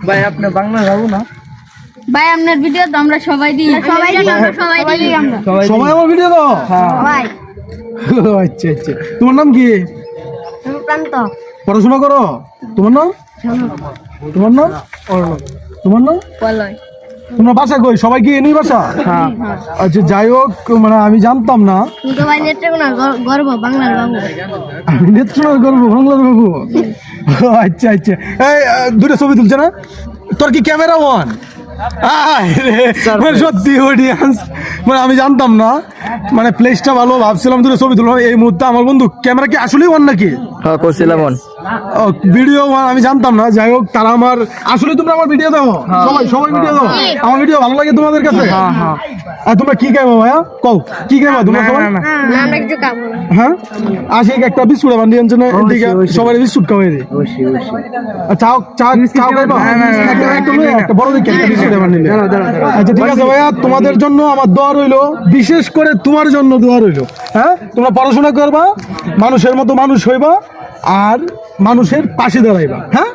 ভাই আপনি বাংলা যাবো না? ভাই আপনার ভিডিও তো আমরা সবাই দিই, সবাই দিই আমরা। সবাই আমার ভিডিও দাও? ভাই আচ্ছা আচ্ছা, তোমার নাম কি? প্রান্ত পড়াশোনা করো? তোমার নাম? তোমার নাম? তোমার নাম? বলয় তোমার বাসা কই? সবাই কি এনেই বাসা? আচ্ছা যাই হোক, মানে আমি জানতাম না। তুমি তো ভাই নেত্রকোনা গর্ব বাংলার বাবু। আমি নেত্রকোনা করবো, বাংলার বাবু? আচ্ছা আচ্ছা, এই দুটো ছবি তুলছে না? তোর কি ক্যামেরা ওয়ান? সত্যি অডিয়েন্স, মানে আমি জানতাম না, মানে প্লেসটা ভালো, ভাবছিলাম দুটো ছবি তুললাম। এই মুহূর্তে আমার বন্ধু ক্যামেরা কি আসলেই ওয়ান নাকি? হ্যাঁ করছিলাম ভিডিও আমি জানতাম না। যাই হোক, তারা আমার আসলে তোমরা আমার ভিডিও দাও, সবাই সবাই ভিডিও দাও। আমার ভিডিও ভালো লাগে তোমাদের কাছে? আর তোমরা কি খাইবো ভাইয়া? কও কি খাইবা তোমরা সবাই? আমরা কিছু খাবো না। হ্যাঁ আসে একটা বিস্কুট বান্ডি আনছে না, এদিকে সবাই বিস্কুট খাওয়াই দিই। চাও চাও চাও খাইবা? একটা বড় দেখে একটা বিস্কুট বান্ডি। আচ্ছা ঠিক আছে ভাইয়া, তোমাদের জন্য আমার দোয়া রইলো, বিশেষ করে তোমার জন্য দোয়া রইলো। হ্যাঁ, তোমরা পড়াশোনা করবা, মানুষের মতো মানুষ হইবা, আর মানুষের পাশে দাঁড়াইবা। হ্যাঁ।